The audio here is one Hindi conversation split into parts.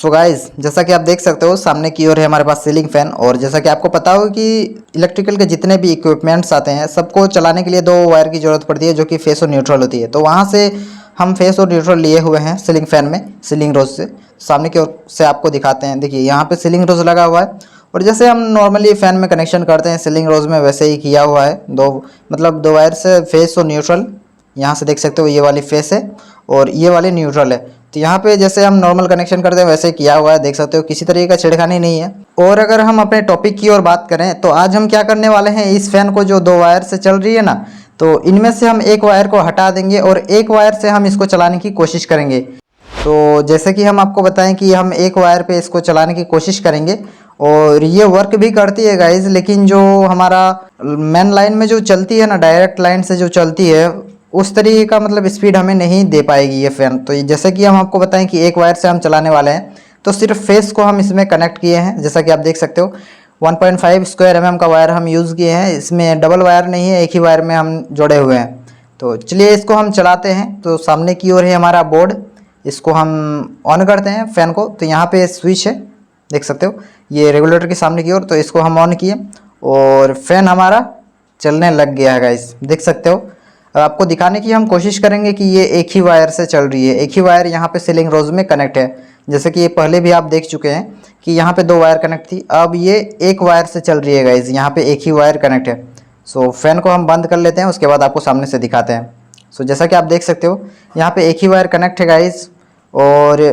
सो गाइस, जैसा कि आप देख सकते हो सामने की ओर है हमारे पास सीलिंग फैन। और जैसा कि आपको पता हो कि इलेक्ट्रिकल के जितने भी इक्विपमेंट्स आते हैं सबको चलाने के लिए दो वायर की ज़रूरत पड़ती है, जो कि फेस और न्यूट्रल होती है। तो वहाँ से हम फेस और न्यूट्रल लिए हुए हैं सीलिंग फैन में, सीलिंग रोज से। सामने की ओर से आपको दिखाते हैं, देखिए यहाँ पे सीलिंग रोज लगा हुआ है। और जैसे हम नॉर्मली फ़ैन में कनेक्शन करते हैं सीलिंग रोज में, वैसे ही किया हुआ है। दो वायर से फेस और न्यूट्रल, यहाँ से देख सकते हो ये वाली फेस है और ये वाली न्यूट्रल है। तो यहाँ पे जैसे हम नॉर्मल कनेक्शन करते हैं वैसे किया हुआ है, देख सकते हो, किसी तरीके का छेड़खानी नहीं है। और अगर हम अपने टॉपिक की ओर बात करें तो आज हम क्या करने वाले हैं, इस फैन को जो दो वायर से चल रही है ना, तो इनमें से हम एक वायर को हटा देंगे और एक वायर से हम इसको चलाने की कोशिश करेंगे। तो जैसे कि हम आपको बताएं कि हम एक वायर पे इसको चलाने की कोशिश करेंगे और ये वर्क भी करती है गाइज, लेकिन जो हमारा मेन लाइन में जो चलती है ना, डायरेक्ट लाइन से जो चलती है, उस तरीके का मतलब स्पीड हमें नहीं दे पाएगी ये फ़ैन। तो जैसे कि हम आपको बताएं कि एक वायर से हम चलाने वाले हैं, तो सिर्फ फेस को हम इसमें कनेक्ट किए हैं। जैसा कि आप देख सकते हो 1.5 स्क्वायर mm का वायर हम यूज़ किए हैं, इसमें डबल वायर नहीं है, एक ही वायर में हम जोड़े हुए हैं। तो चलिए इसको हम चलाते हैं। तो सामने की ओर है हमारा बोर्ड, इसको हम ऑन करते हैं फ़ैन को। तो यहाँ पे स्विच है, देख सकते हो, ये रेगुलेटर के सामने की ओर। तो इसको हम ऑन किए और फ़ैन हमारा चलने लग गया है गाइस, देख सकते हो। अब आपको दिखाने की हम कोशिश करेंगे कि ये एक ही वायर से चल रही है, एक ही वायर यहाँ पे सीलिंग रोज में कनेक्ट है। जैसे कि ये पहले भी आप देख चुके हैं कि यहाँ पे दो वायर कनेक्ट थी, अब ये एक वायर से चल रही है गाइस, यहाँ पे एक ही वायर कनेक्ट है। सो फैन को हम बंद कर लेते हैं, उसके बाद आपको सामने से दिखाते हैं। सो जैसा कि आप देख सकते हो यहाँ पे एक ही वायर कनेक्ट है गाइस, और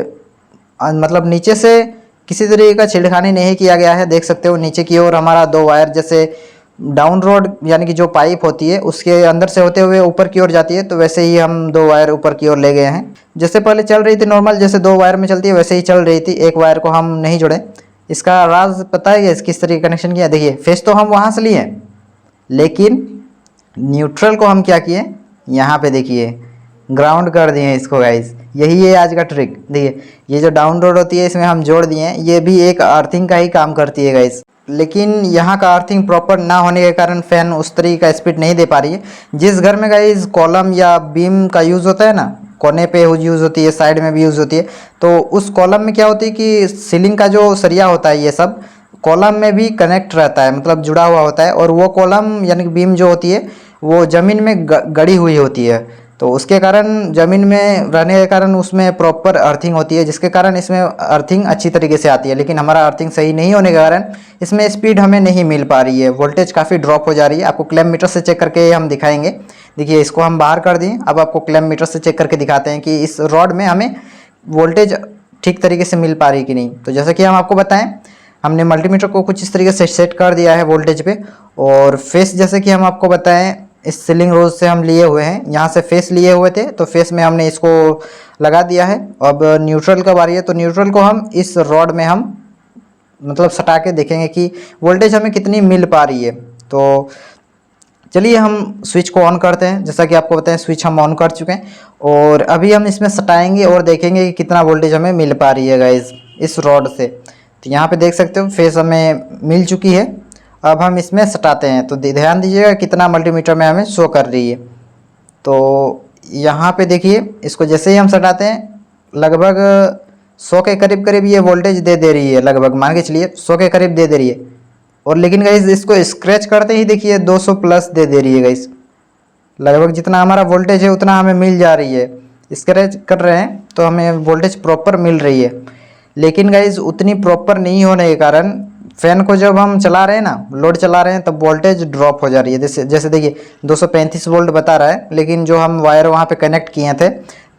मतलब नीचे से किसी तरीके का छेड़खानी नहीं किया गया है। देख सकते हो नीचे की ओर हमारा दो वायर जैसे डाउन रोड यानी कि जो पाइप होती है उसके अंदर से होते हुए ऊपर की ओर जाती है, तो वैसे ही हम दो वायर ऊपर की ओर ले गए हैं। जैसे पहले चल रही थी नॉर्मल, जैसे दो वायर में चलती है वैसे ही चल रही थी, एक वायर को हम नहीं जोड़े। इसका राज पता है किस तरीके कनेक्शन किया? देखिए फेस तो हम वहाँ से लिए, लेकिन न्यूट्रल को हम क्या किए, यहाँ पे देखिए ग्राउंड कर दिए इसको गाइस। यही है आज का ट्रिक। देखिए ये जो डाउन रोड होती है इसमें हम जोड़ दिए हैं, ये भी एक अर्थिंग का ही काम करती है गाइस। लेकिन यहाँ का अर्थिंग प्रॉपर ना होने के कारण फ़ैन उस तरीके का स्पीड नहीं दे पा रही है। जिस घर में गाइस कॉलम या बीम का यूज़ होता है ना, कोने पे यूज़ होती है, साइड में भी यूज़ होती है, तो उस कॉलम में क्या होती है कि सीलिंग का जो सरिया होता है ये सब कॉलम में भी कनेक्ट रहता है, मतलब जुड़ा हुआ होता है। और वो कॉलम यानी कि बीम जो होती है वो ज़मीन में गड़ी हुई होती है, तो उसके कारण ज़मीन में रहने के कारण उसमें प्रॉपर अर्थिंग होती है, जिसके कारण इसमें अर्थिंग अच्छी तरीके से आती है। लेकिन हमारा अर्थिंग सही नहीं होने के कारण इसमें स्पीड हमें नहीं मिल पा रही है, वोल्टेज काफ़ी ड्रॉप हो जा रही है। आपको क्लैम मीटर से चेक करके हम दिखाएंगे। देखिए इसको हम बाहर कर दिए, अब आपको क्लैम मीटर से चेक करके दिखाते हैं कि इस रॉड में हमें वोल्टेज ठीक तरीके से मिल पा रही कि नहीं। तो जैसा कि हम आपको बताएं, हमने मल्टीमीटर को कुछ इस तरीके से सेट कर दिया है वोल्टेज पे। और फेस जैसे कि हम आपको बताएं इस सीलिंग रोज से हम लिए हुए हैं, यहाँ से फेस लिए हुए थे, तो फेस में हमने इसको लगा दिया है। अब न्यूट्रल का बारी है, तो न्यूट्रल को हम इस रॉड में हम मतलब सटा के देखेंगे कि वोल्टेज हमें कितनी मिल पा रही है। तो चलिए हम स्विच को ऑन करते हैं। जैसा कि आपको बताएं स्विच हम ऑन कर चुके हैं और अभी हम इसमें सटाएंगे और देखेंगे कि कितना वोल्टेज हमें मिल पा रही है गाइस इस रॉड से। तो यहाँ पे देख सकते हो फेस हमें मिल चुकी है। अब हम इसमें सटाते हैं, तो ध्यान दीजिएगा कितना मल्टीमीटर में हमें शो कर रही है। तो यहाँ पे देखिए इसको जैसे ही हम सटाते हैं लगभग 100 के करीब करीब ये वोल्टेज दे रही है, लगभग मान के चलिए 100 के करीब दे रही है। और लेकिन गाइस इसको स्क्रैच करते ही देखिए 200 प्लस दे रही है गाइस, लगभग जितना हमारा वोल्टेज है उतना हमें मिल जा रही है। स्क्रैच कर रहे हैं तो हमें वोल्टेज प्रॉपर मिल रही है, लेकिन गाइस उतनी प्रॉपर नहीं होने के कारण फ़ैन को जब हम चला रहे हैं ना, लोड चला रहे हैं, तब वोल्टेज ड्रॉप हो जा रही है। जैसे देखिए 235 वोल्ट बता रहा है, लेकिन जो हम वायर वहाँ पे कनेक्ट किए थे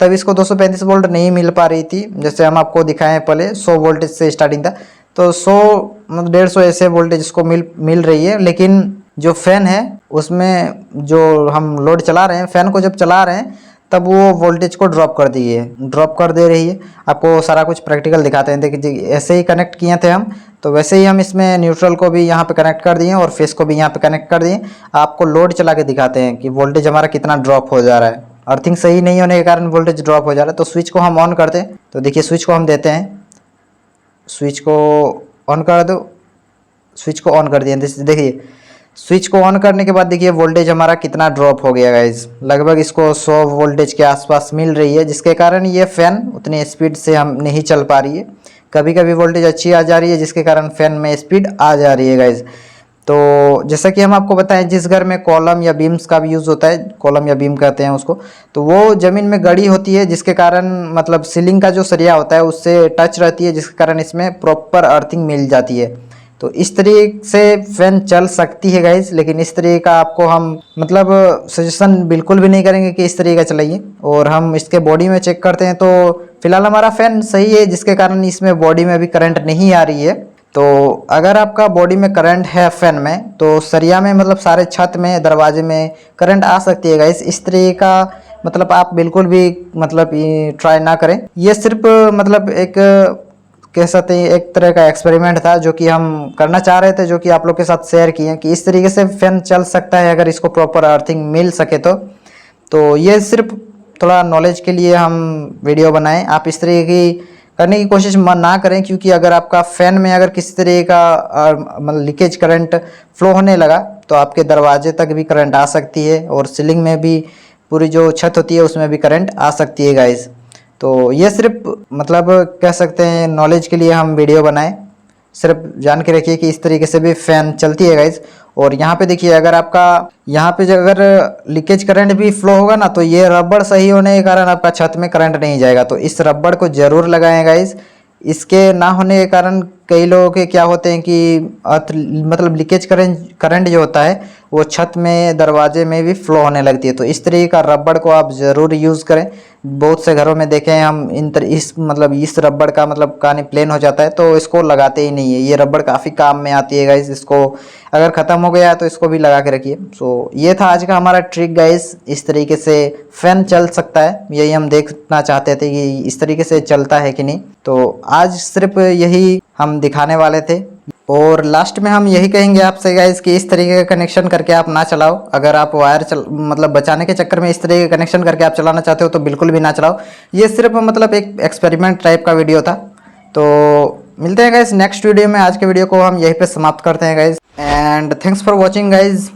तब इसको 235 वोल्ट नहीं मिल पा रही थी। जैसे हम आपको दिखाएं पहले 100 वोल्टेज से स्टार्टिंग था, तो 100 मतलब 150 ऐसे वोल्टेज इसको मिल रही है। लेकिन जो फ़ैन है उसमें जो हम लोड चला रहे हैं, फ़ैन को जब चला रहे हैं तब वो वोल्टेज को ड्रॉप कर दे रही है। आपको सारा कुछ प्रैक्टिकल दिखाते हैं। देखिए ऐसे ही कनेक्ट किए थे हम, तो वैसे ही हम इसमें न्यूट्रल को भी यहाँ पे कनेक्ट कर दिए और फेस को भी यहाँ पे कनेक्ट कर दिए। आपको लोड चला के दिखाते हैं कि वोल्टेज हमारा कितना ड्रॉप हो जा रहा है। अर्थिंग सही नहीं होने के कारण वोल्टेज ड्रॉप हो जा रहा है। तो स्विच को हम ऑन करते हैं, तो देखिए स्विच को हम देते हैं, स्विच को ऑन कर दो, स्विच को ऑन कर दिए। देखिए स्विच को ऑन करने के बाद देखिए वोल्टेज हमारा कितना ड्रॉप हो गया गाइस, लगभग इसको 100 वोल्टेज के आसपास मिल रही है, जिसके कारण ये फ़ैन उतनी स्पीड से हम नहीं चल पा रही है। कभी कभी वोल्टेज अच्छी आ जा रही है जिसके कारण फ़ैन में स्पीड आ जा रही है गाइज। तो जैसा कि हम आपको बताएं, जिस घर में कॉलम या बीम्स का भी यूज़ होता है, कॉलम या बीम कहते हैं उसको, तो वो ज़मीन में गड़ी होती है जिसके कारण मतलब सीलिंग का जो सरिया होता है उससे टच रहती है, जिसके कारण इसमें प्रॉपर अर्थिंग मिल जाती है। तो इस तरीके से फैन चल सकती है गाइज, लेकिन इस तरीके का आपको हम मतलब सजेशन बिल्कुल भी नहीं करेंगे कि इस तरीके का चलाइए। और हम इसके बॉडी में चेक करते हैं तो फिलहाल हमारा फ़ैन सही है, जिसके कारण इसमें बॉडी में अभी करंट नहीं आ रही है। तो अगर आपका बॉडी में करंट है फ़ैन में, तो सरिया में मतलब सारे छत में, दरवाजे में करंट आ सकती है गाइस। इस तरीके का मतलब आप बिल्कुल भी मतलब ट्राई ना करें। ये सिर्फ मतलब एक कह सकते हैं एक तरह का एक्सपेरिमेंट था जो कि हम करना चाह रहे थे, जो कि आप लोग के साथ शेयर किए कि इस तरीके से फ़ैन चल सकता है अगर इसको प्रॉपर अर्थिंग मिल सके तो ये सिर्फ थोड़ा नॉलेज के लिए हम वीडियो बनाएं। आप इस तरीके की करने की कोशिश ना करें, क्योंकि अगर आपका फ़ैन में अगर किसी तरह का मतलब लीकेज करंट फ्लो होने लगा तो आपके दरवाजे तक भी करंट आ सकती है, और सीलिंग में भी पूरी जो छत होती है उसमें भी करंट आ सकती है गाइस। तो ये सिर्फ मतलब कह सकते हैं नॉलेज के लिए हम वीडियो बनाएं। सिर्फ जान के रखिए कि इस तरीके से भी फ़ैन चलती है गाइज। और यहाँ पे देखिए, अगर आपका यहाँ पे जो अगर लीकेज करंट भी फ्लो होगा ना, तो ये रबड़ सही होने के कारण आपका छत में करंट नहीं जाएगा। तो इस रबड़ को ज़रूर लगाएं गाइज। इसके ना होने के कारण कई लोगों के क्या होते हैं कि मतलब लीकेज करंट जो होता है वो छत में, दरवाजे में भी फ्लो होने लगती है। तो इस तरीके का रबड़ को आप ज़रूर यूज़ करें। बहुत से घरों में देखें हम इस मतलब इस रबड़ का मतलब कहानी प्लेन हो जाता है तो इसको लगाते ही नहीं है। ये रबड़ काफ़ी काम में आती है गाइस। इसको अगर ख़त्म हो गया तो इसको भी लगा के रखिए। सो ये था आज का हमारा ट्रिक गाइस। इस तरीके से फ़ैन चल सकता है, यही हम देखना चाहते थे कि इस तरीके से चलता है कि नहीं। तो आज सिर्फ यही हम दिखाने वाले थे। और लास्ट में हम यही कहेंगे आपसे गाइस कि इस तरीके का कनेक्शन करके आप ना चलाओ। अगर आप वायर मतलब बचाने के चक्कर में इस तरीके का कनेक्शन करके आप चलाना चाहते हो तो बिल्कुल भी ना चलाओ। ये सिर्फ मतलब एक एक्सपेरिमेंट टाइप का वीडियो था। तो मिलते हैं गाइस नेक्स्ट वीडियो में। आज के वीडियो को हम यहीं पे समाप्त करते हैं guys, and thanks for watching guys.